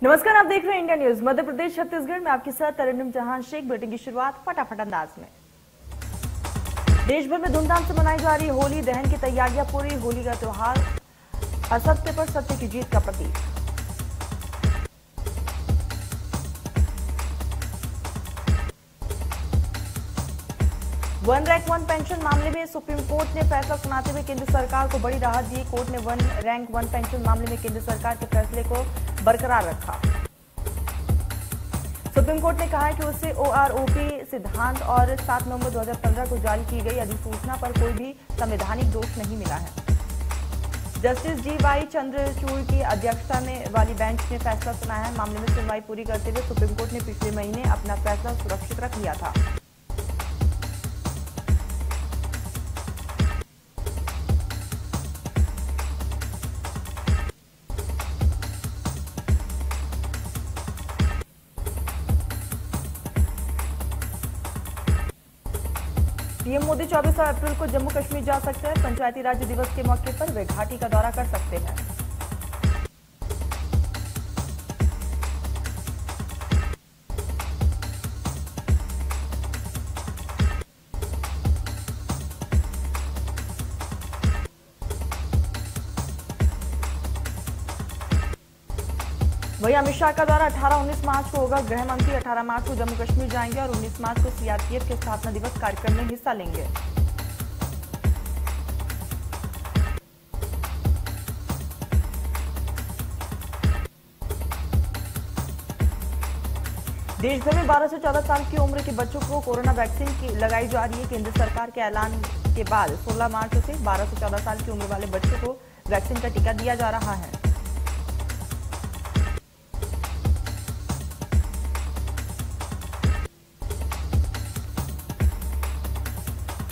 नमस्कार, आप देख रहे हैं इंडिया न्यूज। मध्य प्रदेश छत्तीसगढ़ में आपके साथ तरन्नुम जहां शेख। बुलेटिन की शुरुआत फटाफट अंदाज में। देश भर में धूमधाम से मनाई जा रही होली दहन की तैयारियां पूरी। होली का त्योहार असत्य पर सत्य की जीत का प्रतीक। वन रैंक वन पेंशन मामले में सुप्रीम कोर्ट ने फैसला सुनाते हुए केंद्र सरकार को बड़ी राहत दी। कोर्ट ने वन रैंक वन पेंशन मामले में केंद्र सरकार के फैसले को बरकरार रखा। सुप्रीम कोर्ट ने कहा है कि उससे ओआरओपी सिद्धांत और 7 नवंबर 2015 को जारी की गई अधिसूचना पर कोई भी संवैधानिक दोष नहीं मिला है। जस्टिस जी.वाई. चंद्रचूड़ की अध्यक्षता में वाली बेंच ने फैसला सुनाया है। मामले में सुनवाई पूरी करते हुए सुप्रीम कोर्ट ने पिछले महीने अपना फैसला सुरक्षित रख लिया था। पीएम मोदी 24 अप्रैल को जम्मू कश्मीर जा सकते हैं। पंचायती राज दिवस के मौके पर वे घाटी का दौरा कर सकते हैं। वहीं अमित शाह का दौरा 18-19 मार्च को होगा। गृह मंत्री 18 मार्च को जम्मू कश्मीर जाएंगे और 19 मार्च को सीआरपीएफ के स्थापना दिवस कार्यक्रम में हिस्सा लेंगे। देश भर में 12 से 14 साल की उम्र के बच्चों को कोरोना वैक्सीन लगाई जा रही है। केंद्र सरकार के ऐलान के बाद 16 मार्च से 12 से 14 साल की उम्र वाले बच्चों को वैक्सीन का टीका दिया जा रहा है।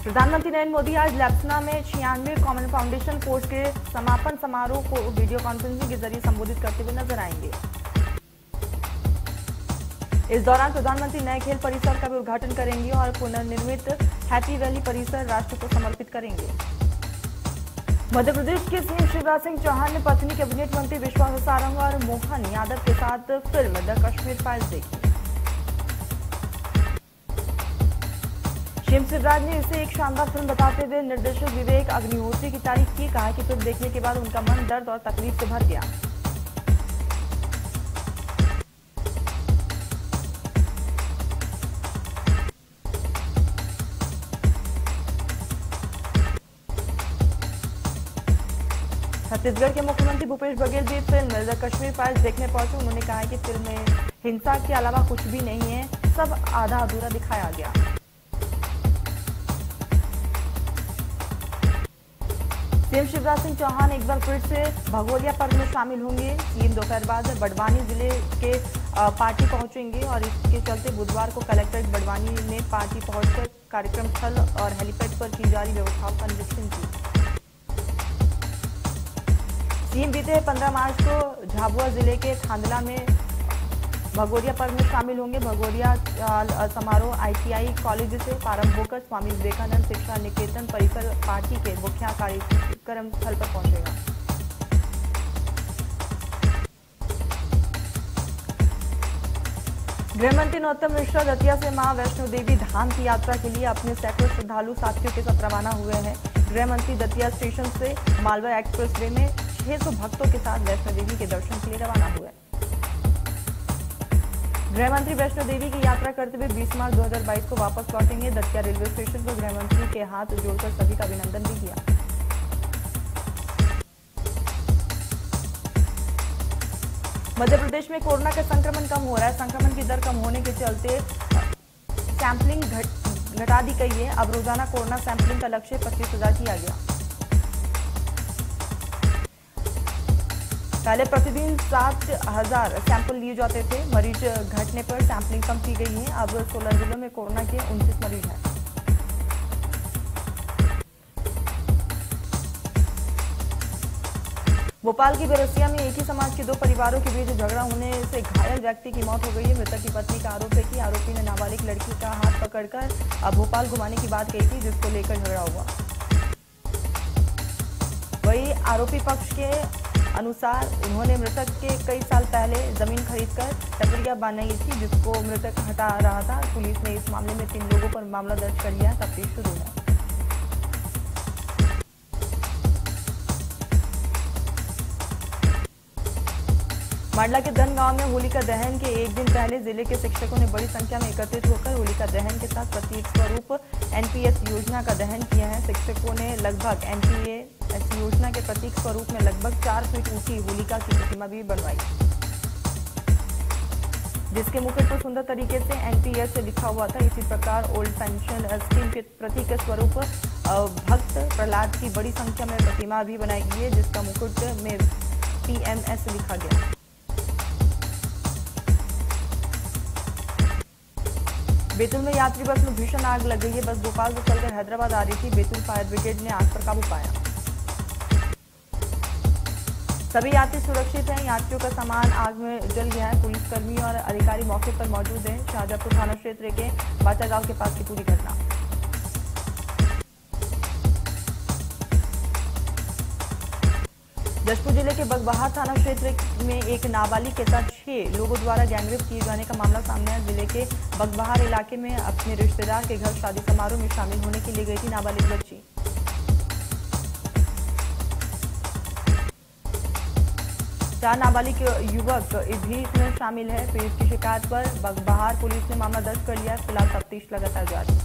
प्रधानमंत्री नरेंद्र मोदी आज लैप्सना में 96 कॉमन फाउंडेशन कोर्स के समापन समारोह को वीडियो कॉन्फ्रेंसिंग के जरिए संबोधित करते हुए नजर आएंगे। इस दौरान प्रधानमंत्री नए खेल परिसर का भी उद्घाटन करेंगे और पुनर्निर्मित हैप्पी वैली परिसर राष्ट्र को समर्पित करेंगे। मध्य प्रदेश के सीएम शिवराज सिंह चौहान ने पत्नी कैबिनेट मंत्री विश्वास सारंग और मोहन यादव के साथ फिल्म द कश्मीर फाइल्स देखी। सीएम शिवराज ने इसे एक शानदार फिल्म बताते हुए निर्देशक विवेक अग्निहोत्री की तारीफ की। कहा कि फिल्म देखने के बाद उनका मन दर्द और तकलीफ से भर गया। छत्तीसगढ़ के मुख्यमंत्री भूपेश बघेल भी फिल्म द कश्मीर फाइल्स देखने पहुंचे। उन्होंने कहा कि फिल्म में हिंसा के अलावा कुछ भी नहीं है, सब आधा अधूरा दिखाया गया। सीएम शिवराज सिंह चौहान एक बार फिर से भगोरिया पर्व में शामिल होंगे। सीएम दोपहर बाद बड़वानी जिले के पार्टी पहुंचेंगे और इसके चलते बुधवार को कलेक्ट्रेट बड़वानी में पार्टी पहुंचकर कार्यक्रम स्थल और हेलीपैड पर की जा रही व्यवस्थाओं का निरीक्षण किया। सीएम बीते 15 मार्च को झाबुआ जिले के थांदला में भगोरिया पर्व में शामिल होंगे। भगोरिया समारोह आईटीआई कॉलेज से प्रारंभ होकर स्वामी विवेकानंद शिक्षा निकेतन परिसर पार्टी के मुख्य कार्यक्रम स्थल पर पहुंचेगा। गृहमंत्री नरोत्तम मिश्रा दतिया से मां वैष्णो देवी धाम की यात्रा के लिए अपने सैकड़ों श्रद्धालु साथियों के साथ रवाना हुए हैं। गृहमंत्री दतिया स्टेशन से मालवा एक्सप्रेसवे में 600 भक्तों के साथ वैष्णो देवी के दर्शन के लिए रवाना हुए। गृहमंत्री वैष्णो देवी की यात्रा करते हुए 20 मार्च 2022 को वापस लौटेंगे। दतिया रेलवे स्टेशन पर गृहमंत्री के हाथ जोड़कर सभी का अभिनंदन भी किया। मध्य प्रदेश में कोरोना का संक्रमण कम हो रहा है। संक्रमण की दर कम होने के चलते सैंपलिंग घटा दी गई है। अब रोजाना कोरोना सैंपलिंग का लक्ष्य 25,000 किया गया। पहले प्रतिदिन 7,000 सैंपल लिए जाते थे। मरीज घटने पर सैंपलिंग कम की गई है। अब 16 जिलों में कोरोना के 29 मरीज हैं। भोपाल की बेरसिया में एक ही समाज के 2 परिवारों के बीच झगड़ा होने से घायल व्यक्ति की मौत हो गई है। मृतक की पत्नी का आरोप है कि आरोपी ने नाबालिग लड़की का हाथ पकड़कर भोपाल घुमाने की बात कही थी, जिसको लेकर झगड़ा हुआ। वही आरोपी पक्ष के अनुसार उन्होंने मृतक के कई साल पहले जमीन खरीदकर टपरिया बनाई थी, जिसको मृतक हटा रहा था। पुलिस ने इस मामले में 3 लोगों पर मामला दर्ज कर लिया है। तफ्तीश शुरू है। मांडला के धन गांव में होलिका दहन के एक दिन पहले जिले के शिक्षकों ने बड़ी संख्या में एकत्रित होकर होलिका दहन के साथ प्रतीक स्वरूप एनपीएस योजना का दहन किया है। शिक्षकों ने लगभग एनपीएस योजना के प्रतीक स्वरूप में लगभग 4 फीट ऊंची होलिका की प्रतिमा भी बनवाई, जिसके मुकुट पर सुंदर तरीके से एनपीएस से लिखा हुआ था। इसी प्रकार ओल्ड पेंशन स्कीम के प्रतीक स्वरूप भक्त प्रहलाद की बड़ी संख्या में प्रतिमा भी बनाई गई है, जिसका मुकुट में पीएमएस लिखा गया। बैतूल में यात्री बस में भीषण आग लग गई है। बस भोपाल से चलकर हैदराबाद आ रही थी। बैतूल फायर ब्रिगेड ने आग पर काबू पाया। सभी यात्री सुरक्षित हैं। यात्रियों का सामान आग में जल गया है। पुलिसकर्मी और अधिकारी मौके पर मौजूद हैं। शाहजहांपुर थाना क्षेत्र के बाचा गांव के पास की पूरी घटना। जशपुर जिले के बगबहार थाना क्षेत्र में एक नाबालिग के साथ 6 लोगों द्वारा गैंगरेप किए जाने का मामला सामने आया। जिले के बगबहार इलाके में अपने रिश्तेदार के घर शादी समारोह में शामिल होने के लिए गई थी नाबालिग बच्ची। चार नाबालिग युवक भी इसमें शामिल है। पीड़ित की शिकायत पर बगबहार पुलिस ने मामला दर्ज कर लिया है। फिलहाल तफ्तीश लगातार जारी।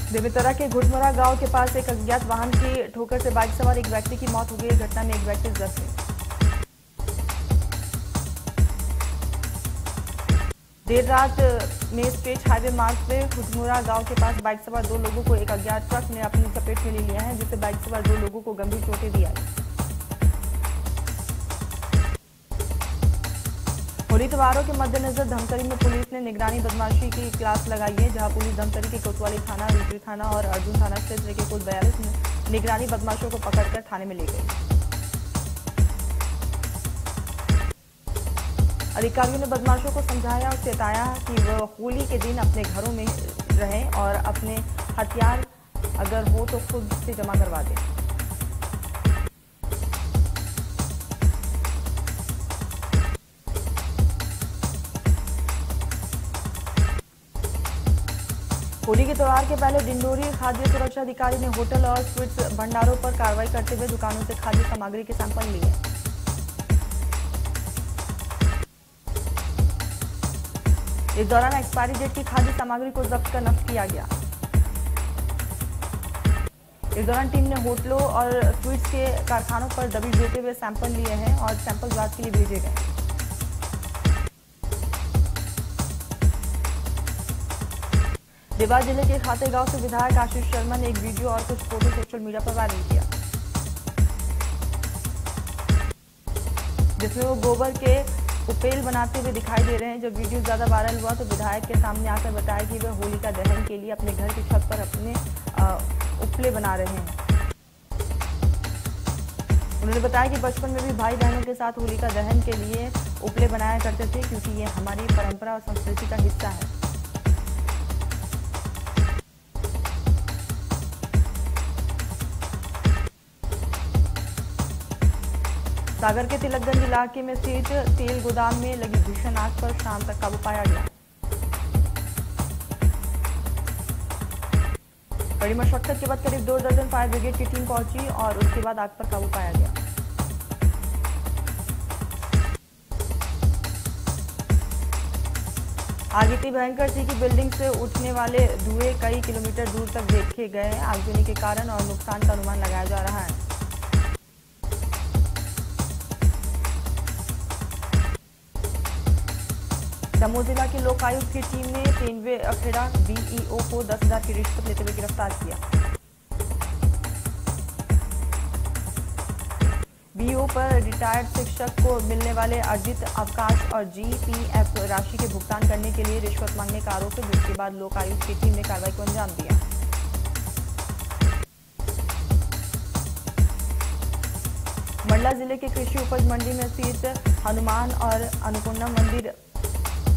बेमेतरा के घुटमुरा गांव के पास एक अज्ञात वाहन की ठोकर से बाइक सवार एक व्यक्ति की मौत हो गई। घटना में एक व्यक्ति जख्मी। देर रात में स्टेट हाईवे मार्ग पे घुटमुरा गांव के पास बाइक सवार 2 लोगों को एक अज्ञात ट्रक ने अपनी चपेट में ले लिया है, जिससे बाइक सवार 2 लोगों को गंभीर चोटें भी आई। होली त्योहारों के मद्देनजर धमतरी में पुलिस ने निगरानी बदमाशी की क्लास लगाई है, जहां पुलिस धमतरी के कोतवाली थाना, रुद्री थाना और अर्जुन थाना क्षेत्र के कुल 42 निगरानी बदमाशों को पकड़कर थाने में ले गई। अधिकारियों ने बदमाशों को समझाया और चेताया कि वह होली के दिन अपने घरों में रहें और अपने हथियार अगर हो तो खुद से जमा करवा दें। होली के त्योहार के पहले डिंडोरी खाद्य सुरक्षा अधिकारी ने होटल और स्वीट्स भंडारों पर कार्रवाई करते हुए दुकानों से खाद्य सामग्री के सैंपल लिए। इस दौरान एक्सपायरी डेट की खाद्य सामग्री को जब्त कर नष्ट किया गया। इस दौरान टीम ने होटलों और स्वीट्स के कारखानों पर दबिश देते हुए सैंपल लिए हैं और सैंपल जांच के लिए भेजे गए। देवास जिले के खातेगांव से विधायक आशीष शर्मा ने एक वीडियो और कुछ फोटो सोशल मीडिया पर वायरल किया, जिसमें वो गोबर के उपेल बनाते हुए दिखाई दे रहे हैं। जब वीडियो ज्यादा वायरल हुआ तो विधायक के सामने आकर बताया कि वे होलिका दहन के लिए अपने घर की छत पर अपने उपले बना रहे हैं। उन्होंने बताया कि बचपन में भी भाई बहनों के साथ होलिका दहन के लिए उपले बनाया करते थे, क्योंकि ये हमारी परंपरा और संस्कृति का हिस्सा है। सागर के तिलकगंज इलाके में स्थित तेल गोदाम में लगी भीषण आग पर शाम तक काबू पाया गया। कड़ी मशक्कत के बाद करीब 2 दर्जन फायर ब्रिगेड की टीम पहुंची और उसके बाद आग पर काबू पाया गया। आग इतनी भयंकर थी कि बिल्डिंग से उठने वाले धुएं कई किलोमीटर दूर तक देखे गए। आगजनी के कारण और नुकसान का अनुमान लगाया जा रहा है। दमोह जिला के लोकायुक्त की टीम ने 3वें अखेड़ा बीईओ को 10,000 की रिश्वत लेते हुए गिरफ्तार किया। बीईओ पर रिटायर्ड शिक्षक को मिलने वाले अर्जित अवकाश और जीपीएफ राशि के भुगतान करने के लिए रिश्वत मांगने का आरोप है, जिसके बाद लोकायुक्त की टीम ने कार्रवाई को अंजाम दिया। मंडला जिले के कृषि उपज मंडी में स्थित हनुमान और अन्नपूर्णा मंदिर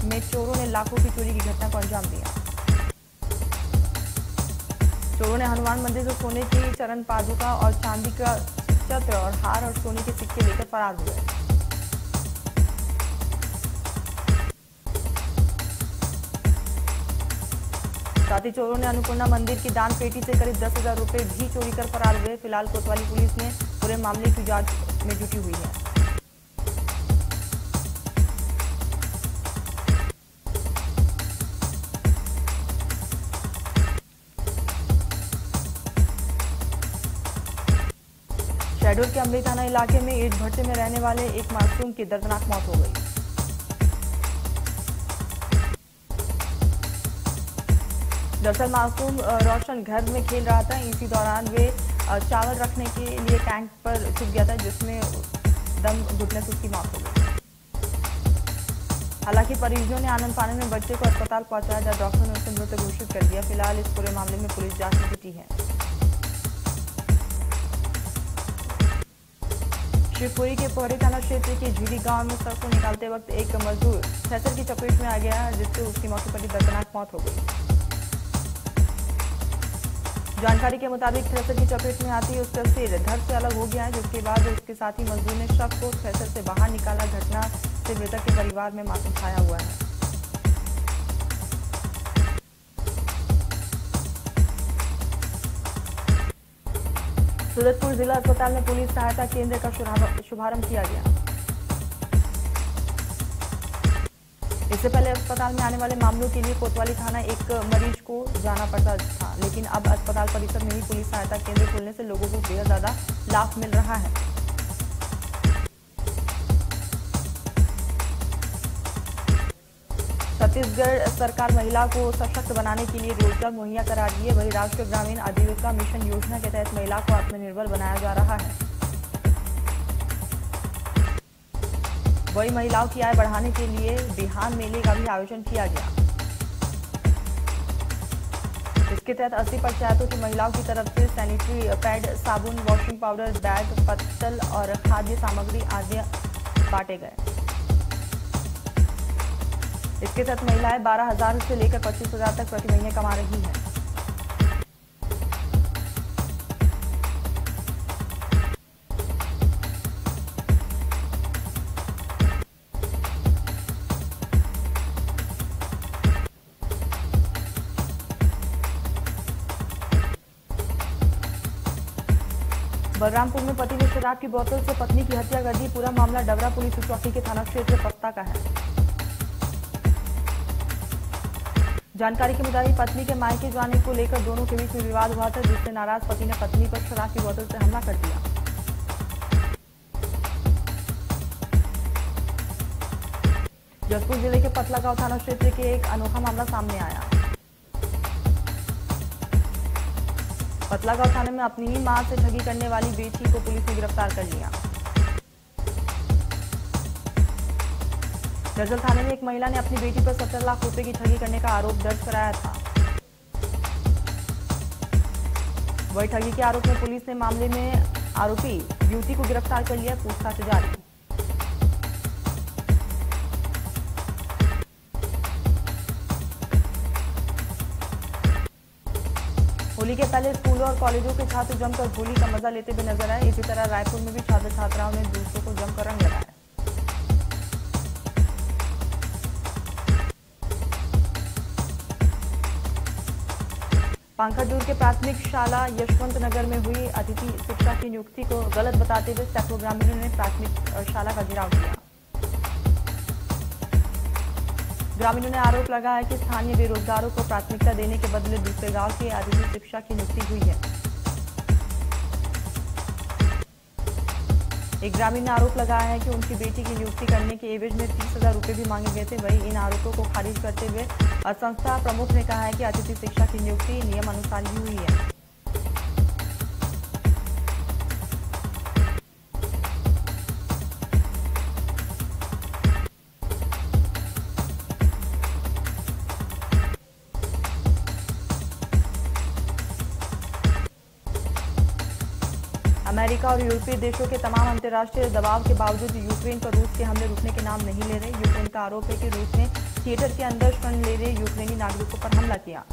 में चोरों ने लाखों की चोरी की घटना को अंजाम दिया। चोरों ने हनुमान मंदिर से सोने की चरण पादुका और चांदी का छत्र और हार और सोने के सिक्के लेकर फरार हुए। साथ ही चोरों ने अन्नपूर्णा मंदिर की दान पेटी से करीब 10,000 रुपए भी चोरी कर फरार हुए। फिलहाल कोतवाली पुलिस ने पूरे मामले की जांच में जुटी हुई है। शहडोल के अमली थाना इलाके में ईंट भट्टे में रहने वाले एक मासूम की दर्दनाक मौत हो गई। दरअसल मासूम रोशन घर में खेल रहा था। इसी दौरान वे चावल रखने के लिए टैंक पर छुप गया था, जिसमें दम घुटने से उसकी मौत हो गई। हालांकि परिजनों ने आनंद फानन में बच्चे को अस्पताल पहुंचाया, जहां डॉक्टर ने उसे मृत घोषित कर दिया। फिलहाल इस पूरे मामले में पुलिस जांच में जुटी है। शिवपुरी के पोहरी थाना क्षेत्र के झीरी गांव में सड़क को निकालते वक्त एक मजदूर थ्रेसर की चपेट में आ गया, जिससे उसकी मौके पर ही दर्दनाक मौत हो गई। जानकारी के मुताबिक थ्रेसर की चपेट में आती उसका सिर धड़ से अलग हो गया है, जिसके बाद उसके साथी मजदूर ने शव को थ्रेसर से बाहर निकाला। घटना से मृतक के परिवार में मातम छाया हुआ है। सूरजपुर जिला अस्पताल में पुलिस सहायता केंद्र का शुभारंभ किया गया। इससे पहले अस्पताल में आने वाले मामलों के लिए कोतवाली थाना एक मरीज को जाना पड़ता था, लेकिन अब अस्पताल परिसर में ही पुलिस सहायता केंद्र खोलने से लोगों को बेहद ज्यादा लाभ मिल रहा है। छत्तीसगढ़ सरकार महिला को सशक्त बनाने के लिए रोजगार मुहैया करा रही है। वहीं राष्ट्रीय ग्रामीण आजीविका मिशन योजना के तहत महिला को आत्मनिर्भर बनाया जा रहा है। वही महिलाओं की आय बढ़ाने के लिए बिहान मेले का भी आयोजन किया गया। इसके तहत 80 पंचायतों की महिलाओं की तरफ से सैनिटरी पैड, साबुन, वॉशिंग पाउडर, बैग, पत्तल और खाद्य सामग्री आदि बांटे गए। इसके तहत महिलाएं 12,000 से लेकर 25,000 तक प्रति महीने कमा रही हैं। बलरामपुर में पति ने शराब की बोतल से पत्नी की हत्या कर दी। पूरा मामला डबरा पुलिस चौकी के थाना क्षेत्र पस्ता का है। जानकारी के मुताबिक पत्नी के मायके जाने को लेकर दोनों के बीच में विवाद हुआ था, जिससे नाराज पति ने पत्नी पर शराब की बोतल से हमला कर दिया। जसपुर जिले के पतलागांव थाना क्षेत्र के एक अनोखा मामला सामने आया। पतलागांव थाने में अपनी ही मां से ठगी करने वाली बेटी को पुलिस ने गिरफ्तार कर लिया। दरअसल थाने में एक महिला ने अपनी बेटी पर 17 लाख रुपए की ठगी करने का आरोप दर्ज कराया था। वही ठगी के आरोप में पुलिस ने मामले में आरोपी युवती को गिरफ्तार कर लिया। पूछताछ जारी। होली के पहले स्कूलों और कॉलेजों के छात्र जमकर होली का मजा लेते हुए नजर आए। इसी तरह रायपुर में भी छात्र छात्राओं ने दूसरों को जमकर रंग लगाया। पांखरदूर के प्राथमिक शाला यशवंत नगर में हुई अतिथि शिक्षा की नियुक्ति को गलत बताते हुए सैकड़ों ग्रामीणों ने प्राथमिक शाला का घेराव किया। ग्रामीणों ने आरोप लगाया कि स्थानीय बेरोजगारों को प्राथमिकता देने के बदले दूसरे गांव के अतिथि शिक्षा की नियुक्ति हुई है। एक ग्रामीण ने आरोप लगाया है कि उनकी बेटी की नियुक्ति करने के एवज में 30,000 रुपए भी मांगे गए थे। वहीं इन आरोपों को खारिज करते हुए संस्था प्रमुख ने कहा है कि अतिथि शिक्षा की नियुक्ति नियमानुसार ही हुई है। अमेरिका और यूरोपीय देशों के तमाम अंतर्राष्ट्रीय दबाव के बावजूद यूक्रेन पर रूस के हमले रुकने के नाम नहीं ले रहे। यूक्रेन का आरोप है कि रूस ने थिएटर के अंदर शरण ले रहे यूक्रेनी नागरिकों पर हमला किया।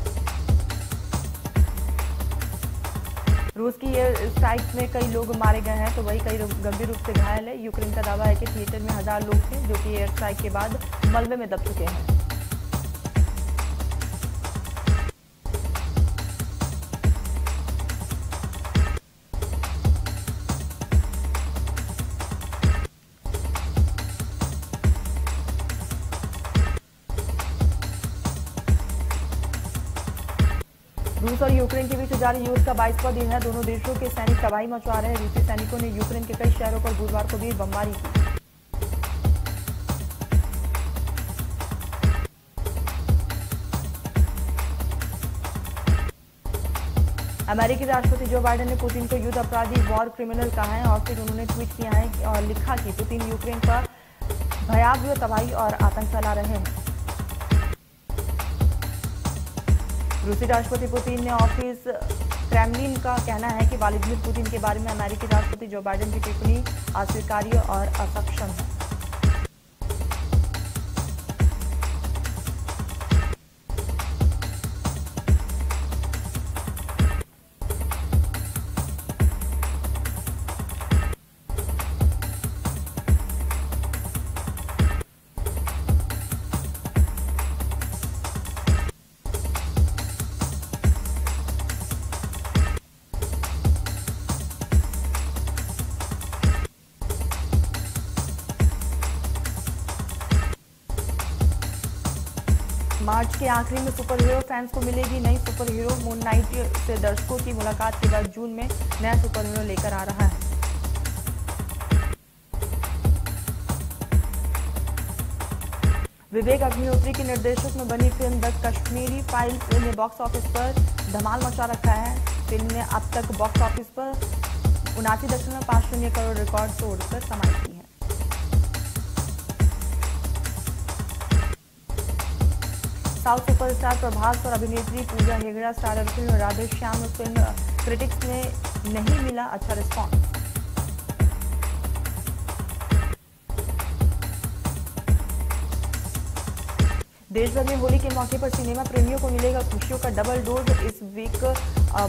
रूस की एयर स्ट्राइक में कई लोग मारे गए हैं तो वही कई गंभीर रूप से घायल है। यूक्रेन का दावा है कि थिएटर में 1000 लोग थे जो कि एयर स्ट्राइक के बाद मलबे में दब चुके हैं। रूस और यूक्रेन के बीच जारी युद्ध का 22वां दिन है। दोनों देशों के सैनिक तबाही मचा रहे हैं। रूसी सैनिकों ने यूक्रेन के कई शहरों पर बुधवार को भी बमबारी की। अमेरिकी राष्ट्रपति जो बाइडेन ने पुतिन को युद्ध अपराधी वॉर क्रिमिनल कहा है और फिर उन्होंने ट्वीट किया है और लिखा कि पुतिन यूक्रेन पर भयावह तबाही और आतंक फैला रहे हैं। रूसी राष्ट्रपति पुतिन ने ऑफिस क्रेमलिन का कहना है कि व्लादिमीर पुतिन के बारे में अमेरिकी राष्ट्रपति जो बाइडेन की टिप्पणी अस्वीकार्य और असक्षम है। मार्च के आखिरी में सुपर हीरो फैंस को मिलेगी नई सुपर हीरो। मून नाइट से दर्शकों की मुलाकात के बाद जून में नया सुपर हीरो लेकर आ रहा है। विवेक अग्निहोत्री की निर्देशक में बनी फिल्म द कश्मीरी फाइल्स ने बॉक्स ऑफिस पर धमाल मचा रखा है। फिल्म ने अब तक बॉक्स ऑफिस पर 79.50 करोड़ रिकॉर्ड तोड़कर कमाई की है। साउथ सुपरस्टार प्रभास और अभिनेत्री Pooja Hegde starrer film Radhe Shyam film critics में नहीं मिला अच्छा रिस्पॉन्स। देश भर में होली के मौके पर सिनेमा प्रेमियों को मिलेगा खुशियों का डबल डोज। इस वीक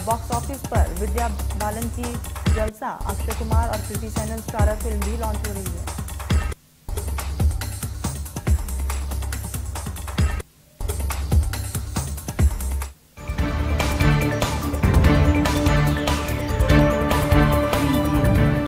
बॉक्स ऑफिस पर विद्या बालन की जलसा, अक्षय कुमार और कृति सैनन स्टारर फिल्म भी लॉन्च हो रही है।